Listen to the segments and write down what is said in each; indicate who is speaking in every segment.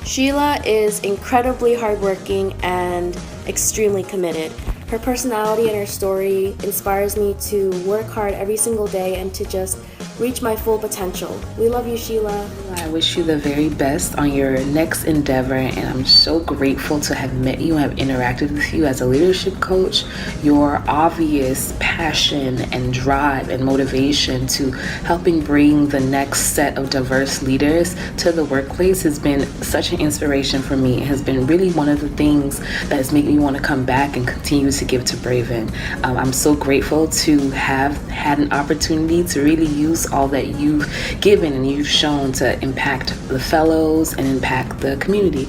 Speaker 1: Sheila is incredibly hardworking and extremely committed. Her personality and her story inspires me to work hard every single day and to just reach my full potential. We love you, Sheila.
Speaker 2: I wish you the very best on your next endeavor, and I'm so grateful to have met you and have interacted with you as a leadership coach. Your obvious passion and drive and motivation to helping bring the next set of diverse leaders to the workplace has been such an inspiration for me. It has been really one of the things that has made me want to come back and continue to give to Braven. I'm so grateful to have had an opportunity to really use all that you've given and you've shown to impact the fellows and impact the community.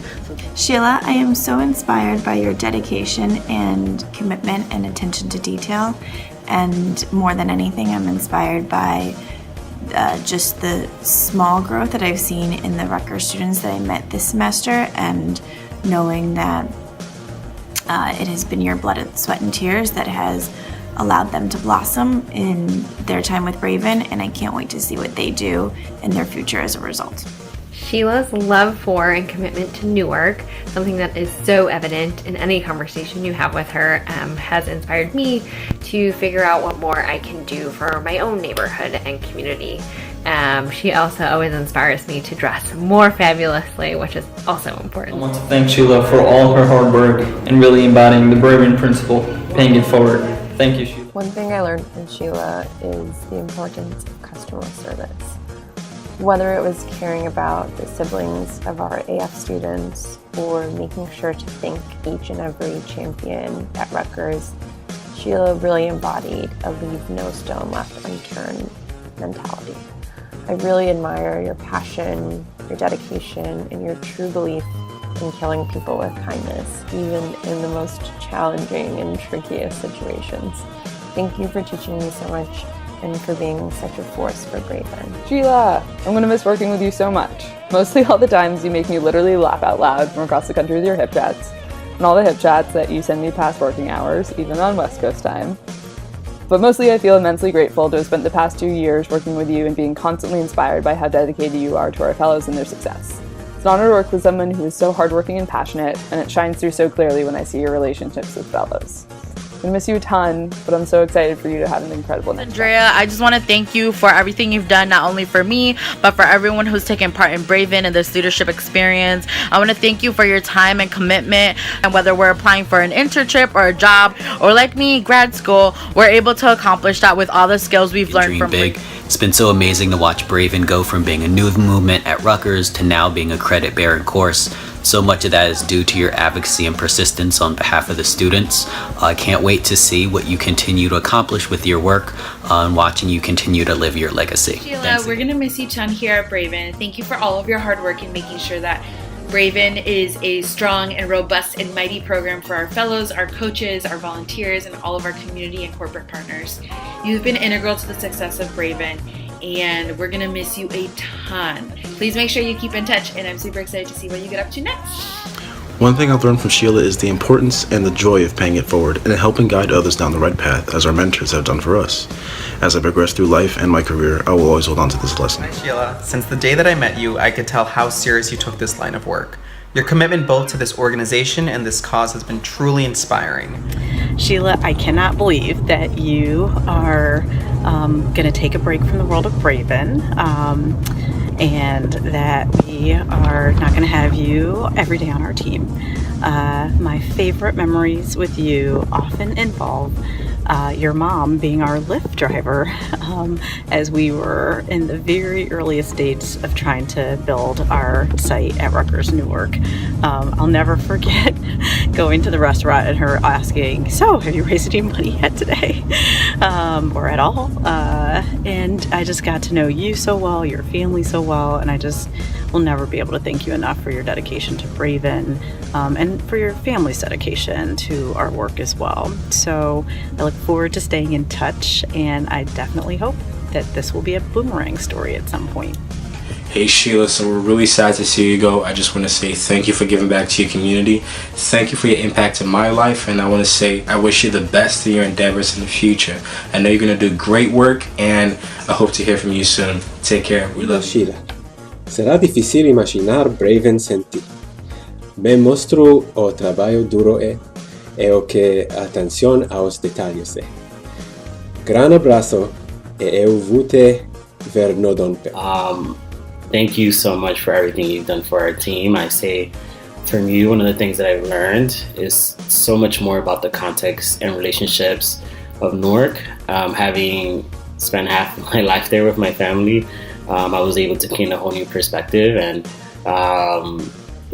Speaker 3: Sheila, I am so inspired by your dedication and commitment and attention to detail. And more than anything, I'm inspired by just the small growth that I've seen in the Rutgers students that I met this semester, and knowing that it has been your blood, sweat, and tears that has allowed them to blossom in their time with Braven, and I can't wait to see what they do in their future as a result.
Speaker 4: Sheila's love for and commitment to Newark, something that is so evident in any conversation you have with her, has inspired me to figure out what more I can do for my own neighborhood and community. She also always inspires me to dress more fabulously, which is also important.
Speaker 5: I want to thank Sheila for all her hard work and really embodying the Braven principle, paying it forward. Thank you, Sheila.
Speaker 6: One thing I learned from Sheila is the importance of customer service. Whether it was caring about the siblings of our AF students or making sure to thank each and every champion at Rutgers, Sheila really embodied a leave no stone left unturned mentality. I really admire your passion, your dedication, and your true belief in killing people with kindness, even in the most challenging and trickiest situations. Thank you for teaching me so much and for being such a force for Braven.
Speaker 7: Sheila, I'm gonna miss working with you so much. Mostly all the times you make me literally laugh out loud from across the country with your hip chats, and all the hip chats that you send me past working hours, even on West Coast time. But mostly I feel immensely grateful to have spent the past 2 years working with you and being constantly inspired by how dedicated you are to our fellows and their success. It's an honor to work with someone who is so hardworking and passionate, and it shines through so clearly when I see your relationships with fellows. I miss you a ton, but I'm so excited for you to have an incredible next
Speaker 8: Andrea, I just want to thank you for everything you've done, not only for me, but for everyone who's taken part in Braven and this leadership experience. I want to thank you for your time and commitment, and whether we're applying for an internship or a job, or like me, grad school, we're able to accomplish that with all the skills we've learned from
Speaker 9: big. It's been so amazing to watch Braven go from being a new movement at Rutgers to now being a credit-bearing course. So much of that is due to your advocacy and persistence on behalf of the students. I can't wait to see what you continue to accomplish with your work and watching you continue to live your legacy.
Speaker 10: Sheila, we're going to miss you a ton here at Braven. Thank you for all of your hard work in making sure that Braven is a strong and robust and mighty program for our fellows, our coaches, our volunteers, and all of our community and corporate partners. You've been integral to the success of Braven, and we're gonna miss you a ton. Please make sure you keep in touch, and I'm super excited to see what you get up to next.
Speaker 11: One thing I've learned from Sheila is the importance and the joy of paying it forward and helping guide others down the right path, as our mentors have done for us. As I progress through life and my career, I will always hold on to this lesson.
Speaker 12: Hi Sheila, since the day that I met you, I could tell how serious you took this line of work. Your commitment both to this organization and this cause has been truly inspiring.
Speaker 13: Sheila, I cannot believe that you are going to take a break from the world of Braven, and that we are not going to have you every day on our team. My favorite memories with you often involve your mom being our Lyft driver as we were in the very earliest stages of trying to build our site at Rutgers Newark. I'll never forget going to the restaurant and her asking, "So, have you raised any money yet today?" Or at all. And I just got to know you so well, your family so well, and I just will never be able to thank you enough for your dedication to Braven, and for your family's dedication to our work as well. So I look forward to staying in touch, and I definitely hope that this will be a boomerang story at some point.
Speaker 14: Hey Sheila, so we're really sad to see you go. I just want to say thank you for giving back to your community. Thank you for your impact in my life, and I want to say I wish you the best in your endeavors in the future. I know you're going to do great work, and I hope to hear from you soon. Take care. We love you.
Speaker 15: Sheila, será difícil imaginar Braven sin ti. bem mostro o trabalho duro e o que atenção aos detalhes. Gran abraço e eu vou te ver no dompe.
Speaker 16: Thank you so much for everything you've done for our team. I say, from you, one of the things that I've learned is so much more about the context and relationships of Newark. Having spent half my life there with my family, I was able to gain a whole new perspective and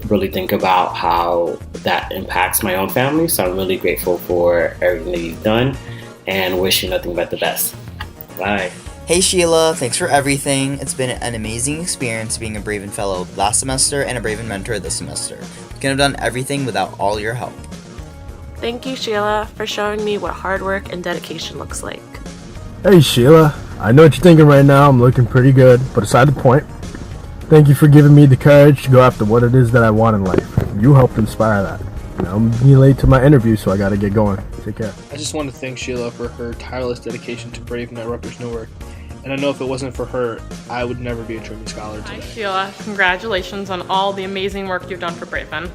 Speaker 16: really think about how that impacts my own family. So I'm really grateful for everything that you've done and wish you nothing but the best. Bye.
Speaker 17: Hey Sheila, thanks for everything. It's been an amazing experience being a Braven Fellow last semester and a Braven Mentor this semester. Couldn't have done everything without all your help.
Speaker 18: Thank you, Sheila, for showing me what hard work and dedication looks like.
Speaker 19: Hey Sheila, I know what you're thinking right now. I'm looking pretty good, but aside the point, thank you for giving me the courage to go after what it is that I want in life. You helped inspire that. I'm being late to my interview, so I gotta get going. Take care.
Speaker 20: I just want to thank Sheila for her tireless dedication to Braven at Rutgers Newark. And I know if it wasn't for her, I would never be a Truman Scholar today.
Speaker 21: Hi Sheila, congratulations on all the amazing work you've done for Braven.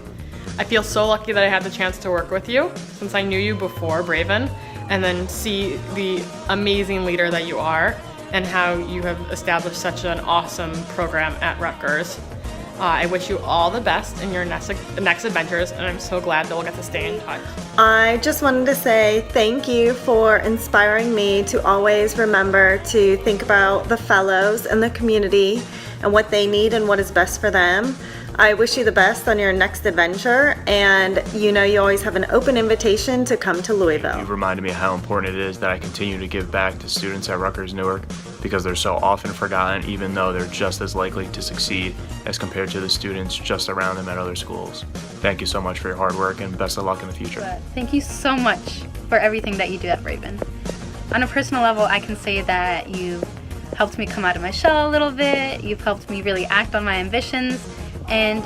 Speaker 21: I feel so lucky that I had the chance to work with you, since I knew you before Braven, and then see the amazing leader that you are and how you have established such an awesome program at Rutgers. I wish you all the best in your next adventures, and I'm so glad that we'll get to stay in touch.
Speaker 22: I just wanted to say thank you for inspiring me to always remember to think about the fellows and the community and what they need and what is best for them. I wish you the best on your next adventure, and you always have an open invitation to come to Louisville.
Speaker 23: You've reminded me how important it is that I continue to give back to students at Rutgers Newark because they're so often forgotten, even though they're just as likely to succeed as compared to the students just around them at other schools. Thank you so much for your hard work and best of luck in the future.
Speaker 24: Thank you so much for everything that you do at Braven. On a personal level, I can say that you've helped me come out of my shell a little bit, you've helped me really act on my ambitions, and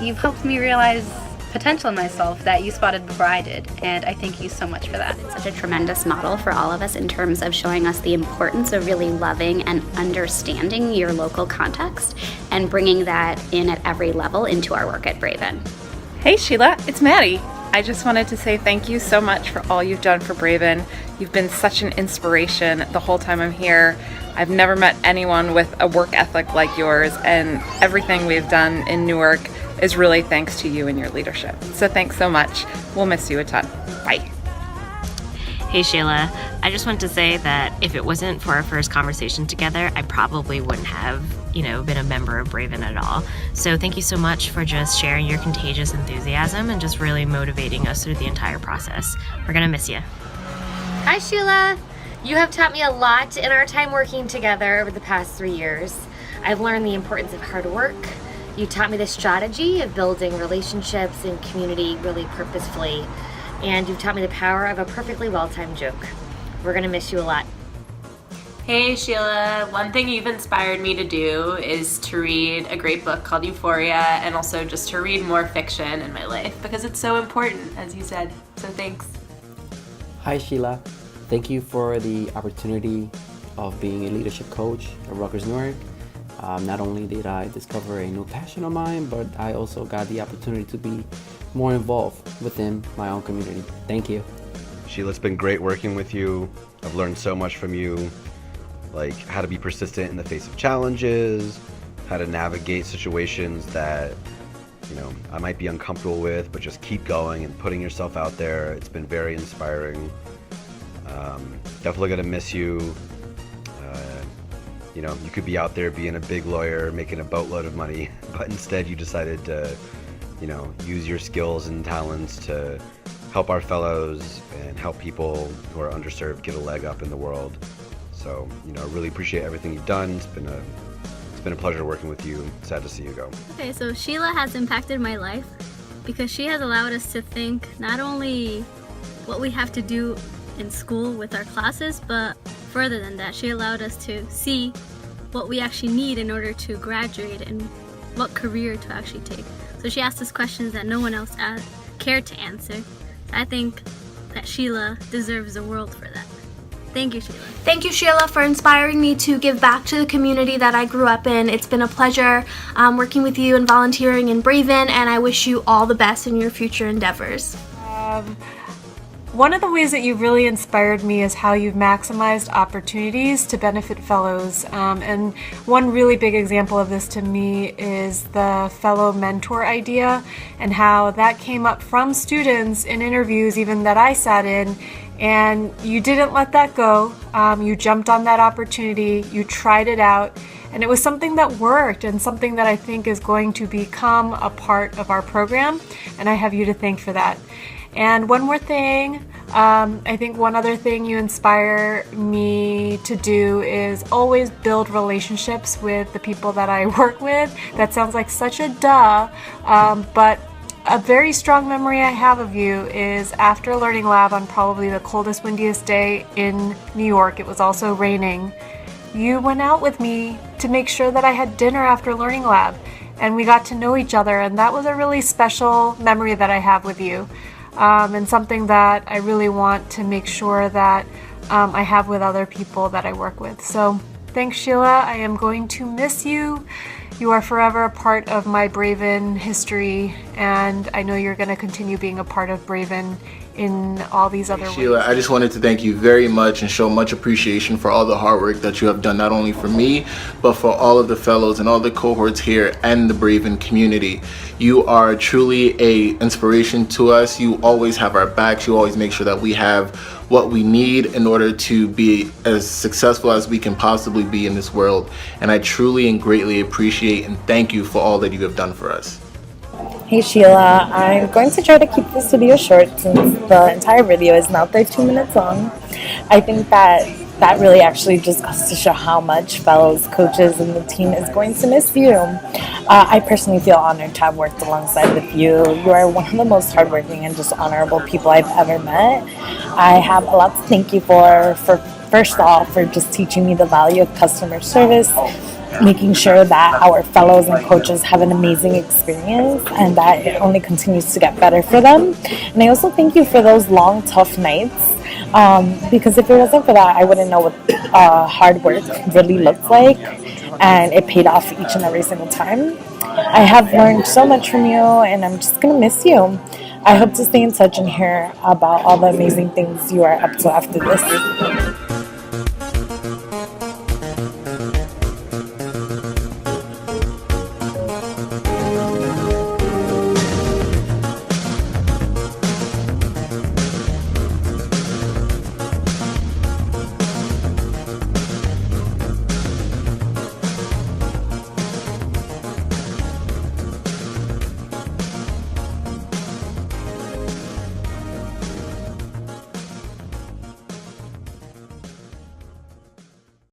Speaker 24: you've helped me realize potential in myself that you spotted before I did, and I thank you so much for that.
Speaker 25: It's such a tremendous model for all of us in terms of showing us the importance of really loving and understanding your local context and bringing that in at every level into our work at Braven.
Speaker 26: Hey Sheila, it's Maddie. I just wanted to say thank you so much for all you've done for Braven. You've been such an inspiration the whole time I'm here. I've never met anyone with a work ethic like yours, and everything we've done in Newark is really thanks to you and your leadership. So thanks so much. We'll miss you a ton. Bye.
Speaker 27: Hey Sheila, I just want to say that if it wasn't for our first conversation together, I probably wouldn't have, been a member of Braven at all. So thank you so much for just sharing your contagious enthusiasm and just really motivating us through the entire process. We're gonna miss you.
Speaker 4: Hi Sheila! You have taught me a lot in our time working together over the past 3 years. I've learned the importance of hard work. You taught me the strategy of building relationships and community really purposefully. And you've taught me the power of a perfectly well-timed joke. We're gonna miss you a lot.
Speaker 28: Hey Sheila, one thing you've inspired me to do is to read a great book called Euphoria, and also just to read more fiction in my life because it's so important, as you said. So thanks.
Speaker 29: Hi Sheila, thank you for the opportunity of being a leadership coach at Rutgers Newark. Not only did I discover a new passion of mine, but I also got the opportunity to be more involved within my own community. Thank you.
Speaker 30: Sheila, it's been great working with you. I've learned so much from you, like how to be persistent in the face of challenges, how to navigate situations that, I might be uncomfortable with, but just keep going and putting yourself out there. It's been very inspiring. Definitely gonna miss you. You could be out there being a big lawyer, making a boatload of money, but instead you decided to, use your skills and talents to help our fellows and help people who are underserved get a leg up in the world. So, I really appreciate everything you've done. It's been a pleasure working with you. Sad to see you go.
Speaker 31: Okay, so Sheila has impacted my life because she has allowed us to think not only what we have to do in school with our classes, but further than that, she allowed us to see what we actually need in order to graduate and what career to actually take. So she asked us questions that no one else cared to answer. So I think that Sheila deserves the world for that. Thank you, Sheila.
Speaker 1: Thank you, Sheila, for inspiring me to give back to the community that I grew up in. It's been a pleasure working with you and volunteering in Braven, and I wish you all the best in your future endeavors.
Speaker 2: One of the ways that you've really inspired me is how you've maximized opportunities to benefit fellows. And one really big example of this to me is the fellow mentor idea and how that came up from students in interviews even that I sat in. And you didn't let that go. You jumped on that opportunity, you tried it out, and it was something that worked and something that I think is going to become a part of our program, and I have you to thank for that. And one more thing, I think one other thing you inspire me to do is always build relationships with the people that I work with. That sounds like such a duh, but a very strong memory I have of you is after Learning Lab on probably the coldest, windiest day in New York. It was also raining. You went out with me to make sure that I had dinner after Learning Lab, and we got to know each other, and that was a really special memory that I have with you, and something that I really want to make sure that I have with other people that I work with. So thanks, Sheila. I am going to miss you. You are forever a part of my Braven history, and I know you're going to continue being a part of Braven in all these other ways.
Speaker 3: Sheila, I just wanted to thank you very much and show much appreciation for all the hard work that you have done, not only for me, but for all of the fellows and all the cohorts here and the Braven community. You are truly a inspiration to us. You always have our backs. You always make sure that we have what we need in order to be as successful as we can possibly be in this world. And I truly and greatly appreciate and thank you for all that you have done for us.
Speaker 5: Hey Sheila, I'm going to try to keep this video short since the entire video is now 13 minutes long. I think that really actually just goes to show how much fellows, coaches, and the team is going to miss you. I personally feel honored to have worked alongside with you. You are one of the most hardworking and just honorable people I've ever met. I have a lot to thank you for first of all, for just teaching me the value of customer service, making sure that our fellows and coaches have an amazing experience and that it only continues to get better for them. And I also thank you for those long, tough nights, because if it wasn't for that, I wouldn't know what hard work really looks like, and it paid off each and every single time. I have learned so much from you, and I'm just going to miss you. I hope to stay in touch and hear about all the amazing things you are up to after this.